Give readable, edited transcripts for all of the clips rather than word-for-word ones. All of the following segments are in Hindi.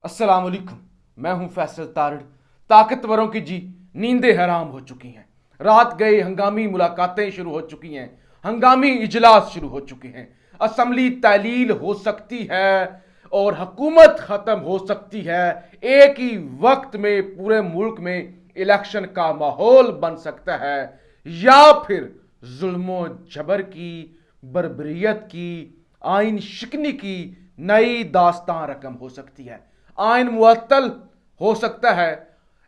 अस्सलाम वालेकुम। मैं हूं फैसल तारड़। ताकतवरों की जी नींदें हराम हो चुकी हैं। रात गए हंगामी मुलाकातें शुरू हो चुकी हैं। हंगामी इजलास शुरू हो चुके हैं। असम्बली तहलील हो सकती है और हुकूमत खत्म हो सकती है। एक ही वक्त में पूरे मुल्क में इलेक्शन का माहौल बन सकता है, या फिर जुल्मो जबर की, बर्बरियत की, आइन शिकनी की नई दास्तां रकम हो सकती है। आइन मुअत्तल हो सकता है,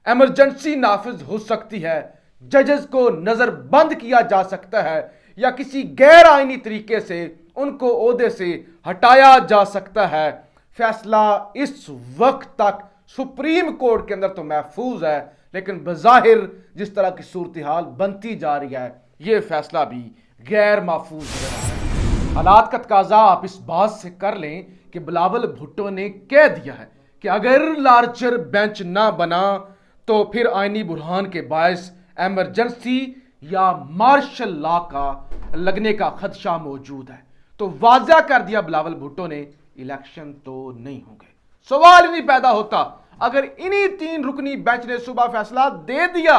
इमरजेंसी नाफिज हो सकती है, जजेस को नजरबंद किया जा सकता है, या किसी गैर आइनी तरीके से उनको ओहदे से हटाया जा सकता है। फैसला इस वक्त तक सुप्रीम कोर्ट के अंदर तो महफूज है, लेकिन बज़ाहिर जिस तरह की सूरत हाल बनती जा रही है, यह फैसला भी गैर महफूज हो रहा है। हालात का तकाजा आप इस बात से कर लें कि बिलावल भुट्टो ने कह दिया है कि अगर लार्जर बेंच ना बना तो फिर आईनी बुरहान के बायस एमरजेंसी या मार्शल लॉ का लगने का खदशा मौजूद है। तो वाज़ा कर दिया बिलावल भुट्टो ने, इलेक्शन तो नहीं होंगे। सवाल ही नहीं पैदा होता। अगर इन्हीं तीन रुकनी बेंच ने सुबह फैसला दे दिया,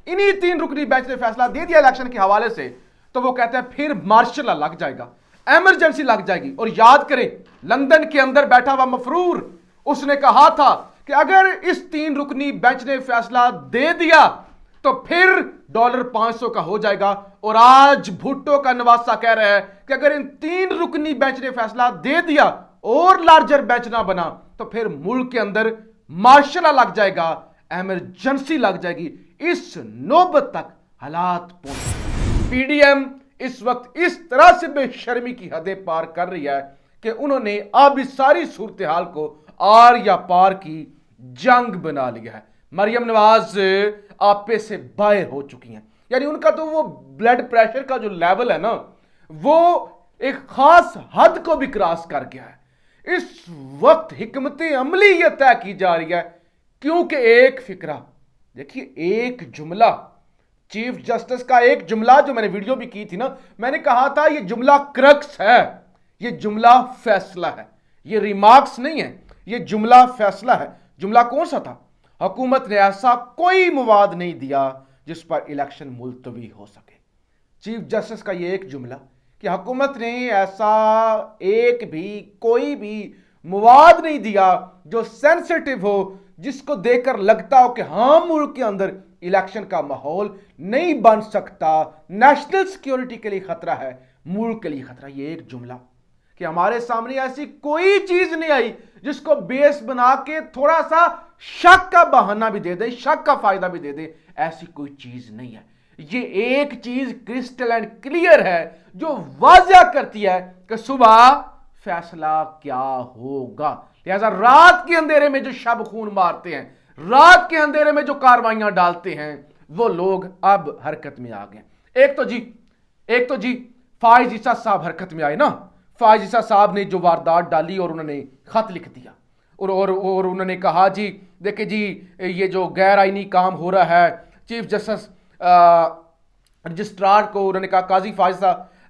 इन्हीं तीन रुकनी बेंच ने फैसला दे दिया इलेक्शन के हवाले से, तो वो कहते हैं फिर मार्शल लॉ लग जाएगा, एमरजेंसी लग जाएगी। और याद करें, लंदन के अंदर बैठा हुआ मफरूर, उसने कहा था कि अगर इस तीन रुकनी बेंच ने फैसला दे दिया तो फिर डॉलर 500 का हो जाएगा। और आज भुट्टो का नवासा कह रहा है कि अगर इन तीन रुकनी बेंच ने फैसला दे दिया और लार्जर बेंच ना बना तो फिर मुल्क के अंदर मार्शल लॉ लग जाएगा, एमरजेंसी लग जाएगी। इस नौबत तक हालात पहुंच। पीडीएम इस वक्त इस तरह से बेशर्मी की हदें पार कर रही है कि उन्होंने अब इस सारी सूरत हाल को आर या पार की जंग बना लिया है। मरियम नवाज आपे से बाहर हो चुकी हैं, यानी उनका तो वो ब्लड प्रेशर का जो लेवल है ना, वो एक खास हद को भी क्रॉस कर गया है। इस वक्त हिकमत अमली यह तय की जा रही है, क्योंकि एक फिक्रा देखिए, एक जुमला चीफ जस्टिस का, एक जुमला जो मैंने वीडियो भी की थी ना, मैंने कहा था यह जुमला क्रक्स है, यह जुमला फैसला है, यह रिमार्क्स नहीं है, यह जुमला फैसला है। जुमला कौन सा था? हुकूमत ने ऐसा कोई मवाद नहीं दिया जिस पर इलेक्शन मुलतवी हो सके। चीफ जस्टिस का यह एक जुमला कि हुकूमत ने ऐसा एक भी कोई भी मवाद नहीं दिया जो सेंसिटिव हो, जिसको देखकर लगता हो कि हां मुल्क के अंदर इलेक्शन का माहौल नहीं बन सकता, नेशनल सिक्योरिटी के लिए खतरा है, मुल्क के लिए खतरा। ये एक जुमला कि हमारे सामने ऐसी कोई चीज नहीं आई जिसको बेस बना के थोड़ा सा शक का बहाना भी दे दे, शक का फायदा भी दे दे, ऐसी कोई चीज नहीं है। ये एक चीज क्रिस्टल एंड क्लियर है जो वाज़ा करती है कि सुबह फैसला क्या होगा। लिहाजा रात के अंधेरे में जो शब खून मारते हैं, रात के अंधेरे में जो कार्रवाइयां डालते हैं, वो लोग अब हरकत में आ गए। एक तो जी फाइज ईसा साहब हरकत में आए ना। फाइज ईसा साहब ने जो वारदात डाली और उन्होंने खत लिख दिया और उन्होंने कहा जी देखिए जी, ये जो गैर आईनी काम हो रहा है, चीफ जस्टिस रजिस्ट्रार को उन्होंने कहा,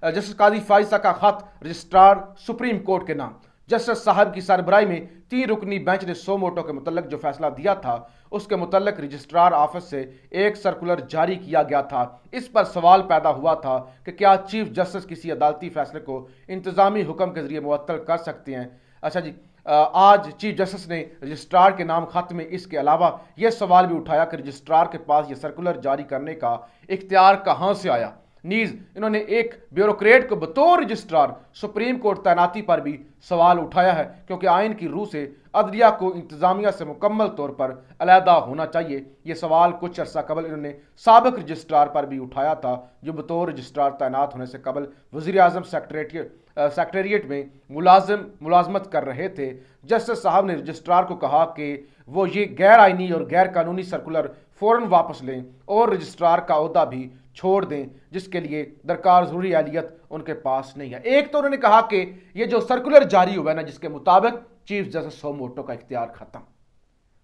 जस्टिस काजी फाइजा का खत रजिस्ट्रार सुप्रीम कोर्ट के नाम। जस्टिस साहब की सरबराही में 3 रुकनी बेंच ने सो मोटो के मुतल्लिक जो फैसला दिया था, उसके मुतल्लिक रजिस्ट्रार ऑफिस से एक सर्कुलर जारी किया गया था। इस पर सवाल पैदा हुआ था कि क्या चीफ जस्टिस किसी अदालती फैसले को इंतजामी हुक्म के जरिए मुअत्तल कर सकते हैं। अच्छा जी, आज चीफ जस्टिस ने रजिस्ट्रार के नाम खत में इसके अलावा यह सवाल भी उठाया कि रजिस्ट्रार के पास यह सर्कुलर जारी करने का इख्तियार कहां से आया। नीज इन्होंने एक ब्यूरोक्रेट को बतौर रजिस्ट्रार सुप्रीम कोर्ट तैनाती पर भी सवाल उठाया है, क्योंकि आइन की रूह से अदलिया को इंतजामिया से मुकम्मल तौर पर अलहदा होना चाहिए। यह सवाल कुछ अर्सा कबल इन्होंने साबिक रजिस्ट्रार पर भी उठाया था, जो बतौर रजिस्ट्रार तैनात होने से कबल वज़ीर आज़म सेक्रेटरिएट में मुलाजमत कर रहे थे। जस्टिस साहब ने रजिस्ट्रार को कहा कि वो ये गैर आइनी और गैर कानूनी सर्कुलर फ़ौरन वापस लें और रजिस्ट्रार का ओहदा भी छोड़ दें, जिसके लिए दरकार ज़रूरी अहलियत उनके पास नहीं है। एक तो उन्होंने कहा कि ये जो सर्कुलर जारी हुआ है ना, जिसके मुताबिक चीफ जस्टिस सो मोटो का इख्तियार खत्म,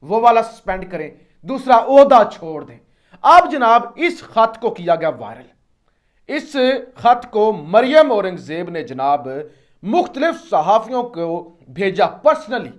वो वाला सस्पेंड करें, दूसरा ओहदा छोड़ दें। अब जनाब इस खत को किया गया वायरल। इस खत को मरियम औरंगजेब ने जनाब मुख्तलिफ सहाफ़ियों को भेजा पर्सनली।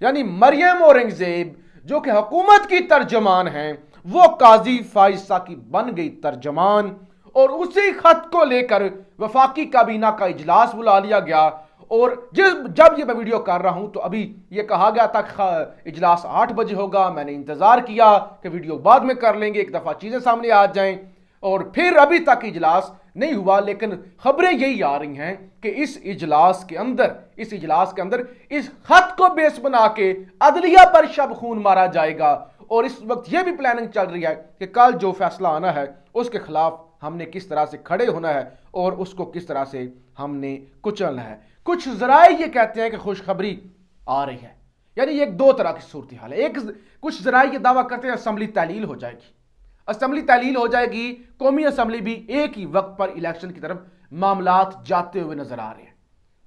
यानी मरियम औरंगजेब जो कि हुकूमत की तर्जमान हैं, वो काजी फाइज साकी बन गई तर्जमान। और उसी खत को लेकर वफाकी काबीना का इजलास बुला लिया गया। और जब ये मैं वीडियो कर रहा हूं तो अभी ये कहा गया था इजलास 8 बजे होगा। मैंने इंतजार किया कि वीडियो बाद में कर लेंगे, एक दफा चीजें सामने आ जाएं, और फिर अभी तक इजलास नहीं हुआ। लेकिन खबरें यही आ रही हैं कि इस इजलास के अंदर इस खत को बेस बना के अदलिया पर शब खून मारा जाएगा। और इस वक्त यह भी प्लानिंग चल रही है कि कल जो फैसला आना है उसके खिलाफ हमने किस तरह से खड़े होना है और उसको किस तरह से हमने कुचलना है। कुछ जराए ये कहते हैं कि खुशखबरी आ रही है, यानी एक दो तरह की सूरत हाल है। कुछ जराए ये दावा करते हैं असेंबली तहलील हो जाएगी, कौमी असेंबली भी एक ही वक्त पर इलेक्शन की तरफ मामलात जाते हुए नजर आ रहे हैं।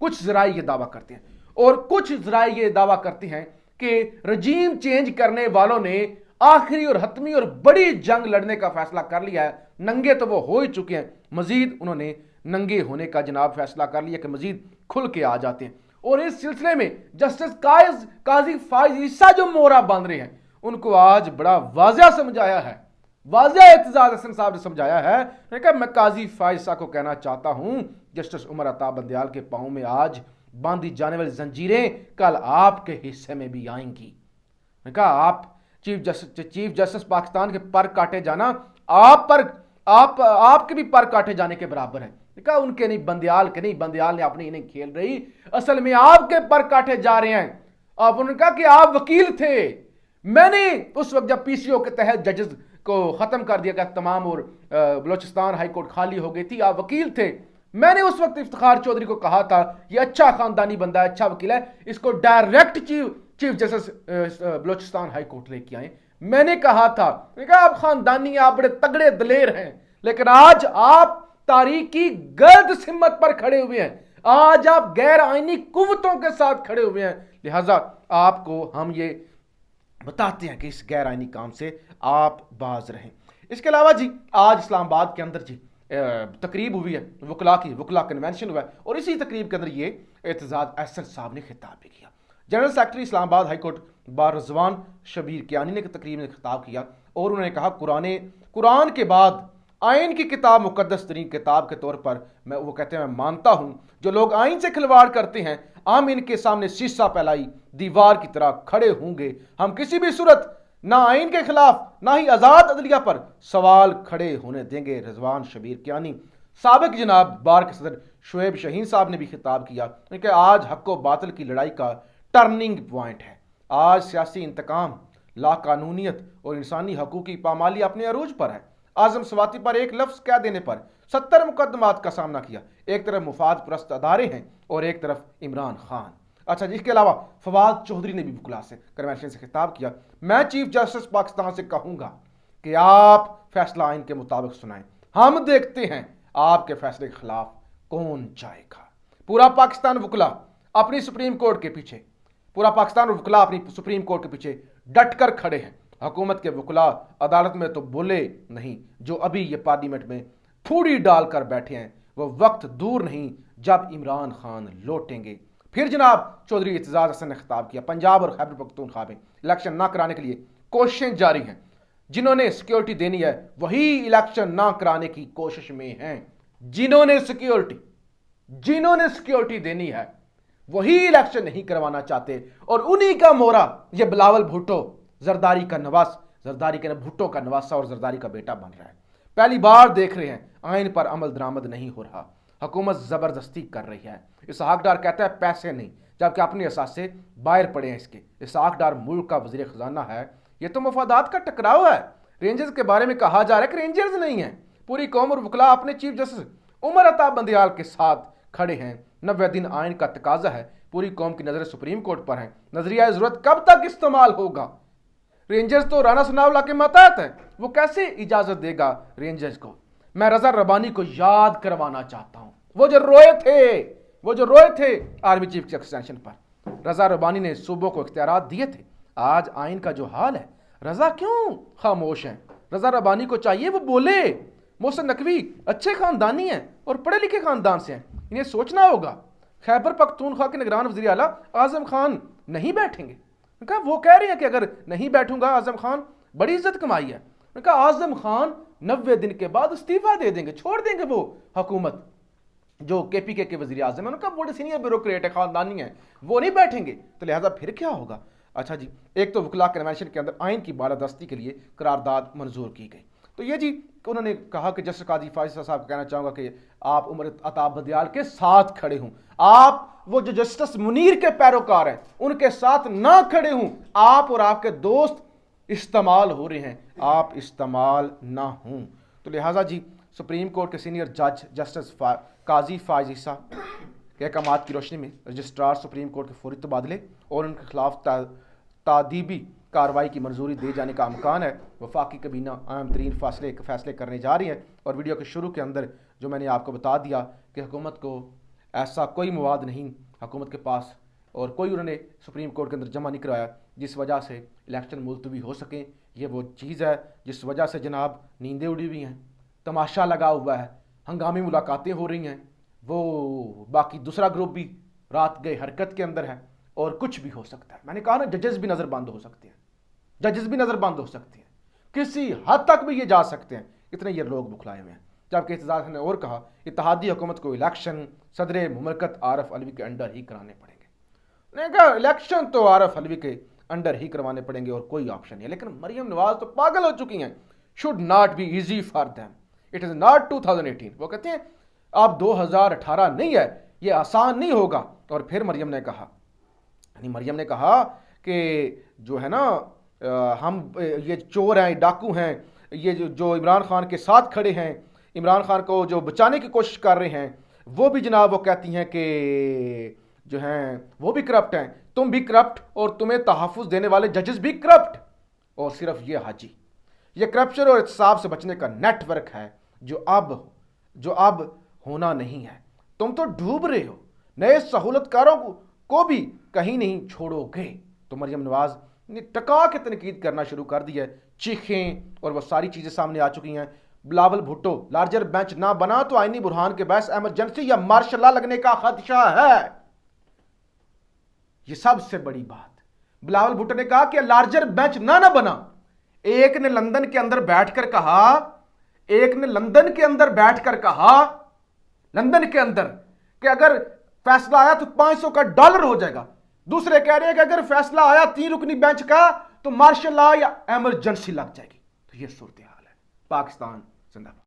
कुछ जराए ये दावा करते हैं, और कुछ जराए ये दावा करते हैं कि रजीम चेंज करने वालों ने आखिरी और हतमी और बड़ी जंग लड़ने का फैसला कर लिया है। नंगे तो वो हो ही चुके हैं, मजीद उन्होंने नंगे होने का जनाब फैसला कर लिया कि मजीद खुल के आ जाते हैं। और इस सिलसिले में जस्टिस काजी फाइज ईसा जो मोहरा बांध रहे हैं, उनको आज बड़ा वाज़िया समझाया है, वाज़िया एतजाज हसन साहब ने समझाया है कि मैं काजी फाइज साहब को कहना चाहता हूं, जस्टिस उमर अता बंदयाल के पांव में आज बांधी जाने वाली जंजीरें कल आपके हिस्से में भी आएंगी। कहा आप चीफ जस्टिस पाकिस्तान के पर काटे जाना आपके भी पर काटे जाने के बराबर है। कहा उनके नहीं, बंदयाल के नहीं, बंदयाल ने अपनी नहीं खेल रही, असल में आपके पर काटे जा रहे हैं। आप उन्होंने कहा कि आप वकील थे, मैंने उस वक्त जब पीसीओ के तहत जजेस को खत्म कर दिया गया तमाम और बलोचिस्तान हाई कोर्ट खाली हो गई थी, आप वकील थे, मैंने उस वक्त इफ्तिखार चौधरी को कहा था ये अच्छा खानदानी बंदा है, अच्छा वकील है, इसको direct chief justice Balochistan high court लेके आए। मैंने कहा था, आप खानदानी, आप बड़े तगड़े दलेर हैं, लेकिन आज आप तारीखी गर्द सिमत पर खड़े हुए हैं, आज आप गैर आईनी कुव्वतों के साथ खड़े हुए हैं, लिहाजा आपको हम ये बताते हैं कि इस गैर आईनी काम से आप बाज रहें। इसके अलावा जी आज इस्लामाबाद के अंदर जी तकरीब हुई है, वकला कन्वेंशन हुआ है, और इसी तकरीब के अंदर ये एतजाज अहसन साहब ने खिताब भी किया। General secretary Islamabad high court bar Rizwan Shabbir Kiyani ने तकरीब में खिताब किया और उन्होंने कहा कुरान के बाद आइन की किताब मुकद्दस तरीन किताब के तौर पर वो कहते हैं मैं मानता हूं जो लोग आइन से खिलवाड़ करते हैं हम इनके सामने शीशा फैलाई दीवार की तरह खड़े होंगे। हम किसी भी सूरत ना आइन के खिलाफ ना ही आजाद अदलिया पर सवाल खड़े होने देंगे। रजवान शबीर कियानी। साबिक जनाब बार के सदर शुएब शहीन साहब ने भी खिताब किया कि आज हक व बातिल की लड़ाई का टर्निंग पॉइंट है। आज सियासी इंतकाम, लाकानूनियत और इंसानी हकूक की पामाली अपने अरूज पर है। आजम सवाती पर एक लफ्ज कह देने पर 70 मुकदमात का सामना किया। एक तरफ मुफाद प्रस्त अदारे हैं और एक तरफ इमरान खान। अच्छा जी, इसके अलावा फवाद चौधरी ने भी वकला से कन्वेंशन से खिताब किया। मैं चीफ जस्टिस पाकिस्तान से कहूंगा कि आप फैसला आइन के मुताबिक सुनाएं, हम देखते हैं आपके फैसले के खिलाफ कौन जाएगा। पूरा पाकिस्तान वकला अपनी सुप्रीम कोर्ट के पीछे, पूरा पाकिस्तान और वकला अपनी सुप्रीम कोर्ट के पीछे डट कर खड़े हैं। हुकूमत के वकला अदालत में तो बोले नहीं, जो अभी ये पार्लियामेंट में फूड़ी डालकर बैठे हैं, वो वक्त दूर नहीं जब इमरान खान लौटेंगे। फिर जनाब चौधरी एतजाज हसन ने खिताब किया। पंजाब और खैबर पख्तूनख्वा में इलेक्शन ना कराने के लिए कोशिशें जारी हैं। जिन्होंने सिक्योरिटी देनी है वही इलेक्शन ना कराने की कोशिश में हैं। जिन्होंने सिक्योरिटी देनी है वही इलेक्शन नहीं करवाना चाहते, और उन्हीं का मोहरा ये बिलावल भुट्टो, जरदारी का भुट्टो का नवासा और जरदारी का बेटा बन रहा है। पहली बार देख रहे हैं आइन पर अमल दरामद नहीं हो रहा, हुकूमत जबरदस्ती कर रही है। इसहाक डार कहता है पैसे नहीं, जबकि अपने एहसास से बाहर पड़े हैं इसके। इसहाक डार मुल्क का वजीर खजाना है। यह तो मफादात का टकराव है। रेंजर्स के बारे में कहा जा रहा है कि रेंजर्स नहीं है। पूरी कौम और वकला अपने चीफ जस्टिस उमर अता बंदयाल के साथ खड़े हैं। 90 दिन आइन का तकाजा है। पूरी कौम की नजर सुप्रीम कोर्ट पर है। नजरिया जरूरत कब तक इस्तेमाल होगा? रेंजर्स तो राना सनाउल्लाह के मातहत है, वो कैसे इजाजत देगा रेंजर्स को? मैं रजा रबानी को याद करवाना चाहता हूं, वो जो रोए थे आर्मी चीफ के एक्सटेंशन पर। रजा रबानी ने सूबों को इख्तियारात दिए थे। आज आइन का जो हाल है, रजा क्यों खामोश है? रजा रबानी को चाहिए वो बोले। मोहसिन नकवी अच्छे खानदानी हैं और पढ़े लिखे खानदान से हैं, इन्हें सोचना होगा। खैबर पख्तूनख्वा के निगरान वज़ीर आला आज़म खान नहीं बैठेंगे। कहा वो कह रहे हैं कि अगर नहीं बैठूंगा आजम खान, बड़ी इज्जत कमाई है। कहा आजम खान 90 दिन के बाद इस्तीफा दे देंगे, छोड़ देंगे वो हुकूमत। जो केपीके के वजीर आजम है, उनका बड़े सीनियर ब्यूरोक्रेट है, खानदानी है, वो नहीं बैठेंगे, तो लिहाजा फिर क्या होगा। अच्छा जी, एक तो वकला कन्वेंशन के अंदर आइन की बालादस्ती के लिए करारदाद मंजूर की गई। तो ये जी उन्होंने कहा कि जस्टिस काजी फाजिल साहब को कहना चाहूँगा कि आप उमर अताब बदियाल के साथ खड़े हूँ, आप वो जो जस्टिस मुनीर के पैरोकार हैं उनके साथ ना खड़े हूँ, आप और आपके दोस्त इस्तेमाल हो रहे हैं, आप इस्तेमाल ना हों। तो लिहाजा जी सुप्रीम कोर्ट के सीनियर जज जस्टिस काजी फाजिल साहब के अहकामात की रोशनी में रजिस्ट्रार सुप्रीम कोर्ट के फौरी तबादले और उनके खिलाफ तादीबी कार्रवाई की मंजूरी दे जाने का अमकान है। वफाकी कबीना अहम तरीन फैसले करने जा रही है। और वीडियो के शुरू के अंदर जो मैंने आपको बता दिया कि हुकूमत को ऐसा कोई मवाद नहीं हुकूमत के पास, और कोई उन्होंने सुप्रीम कोर्ट के अंदर जमा नहीं करवाया जिस वजह से इलेक्शन मुलतवी हो सके। ये वो चीज़ है जिस वजह से जनाब नींदें उड़ी हुई हैं, तमाशा लगा हुआ है, हंगामी मुलाकातें हो रही हैं, वो बाकी दूसरा ग्रुप भी रात गए हरकत के अंदर है, और कुछ भी हो सकता है। मैंने कहा ना, जजेस भी नज़रबंद हो सकते हैं, जजेस भी नज़रबंद हो सकते हैं, किसी हद तक भी ये जा सकते हैं, इतने ये लोग बुखलाए हुए हैं। जबकि इत्तेहाद ने और कहा इत्तेहादी हुकूमत को इलेक्शन सदर मुमलकत आरफ अलवी के अंडर ही कराने पड़ेंगे। मैंने कहा इलेक्शन तो आरफ अलवी के अंडर ही करवाने पड़ेंगे और कोई ऑप्शन नहीं है। लेकिन मरियम नवाज तो पागल हो चुकी हैं। Should not be easy for them, it is not 2018। वो कहते हैं अब 2018 नहीं है, ये आसान नहीं होगा। और फिर मरियम ने कहा कि जो है ना हम ये चोर हैं, डाकू हैं, ये जो इमरान खान के साथ खड़े हैं, इमरान खान को जो बचाने की कोशिश कर रहे हैं, वो भी जनाब वो कहती हैं कि जो हैं वो भी करप्ट हैं, तुम भी करप्ट, और तुम्हें तहफ़्फ़ुज़ देने वाले जजेस भी करप्ट, और सिर्फ ये हाजी, ये करप्शन और इत्साब से बचने का नेटवर्क है जो अब होना नहीं है। तुम तो डूब रहे हो, नए सहूलतकारों को भी कहीं नहीं छोड़ोगे। तो मरियम नवाज ने टका के तनकीद करना शुरू कर दिया है, चीखें, और वह सारी चीज़ें सामने आ चुकी हैं। बिलावल भुट्टो लार्जर बेंच ना बना तो आईनी बुरहान के बहस एमरजेंसी या मार्शल लॉ लगने का खदशा है। यह सबसे बड़ी बात बिलावल भुट्टो ने कहा कि लार्जर बेंच ना बना। एक ने लंदन के अंदर बैठकर कहा लंदन के अंदर कि अगर फैसला आया तो $500 हो जाएगा। दूसरे कह रहे हैं कि अगर फैसला आया 3 रुकनी बेंच का तो मार्शल लॉ या एमरजेंसी लग जाएगी। तो यह सूरत हाल है। पाकिस्तान जिंदाबाद।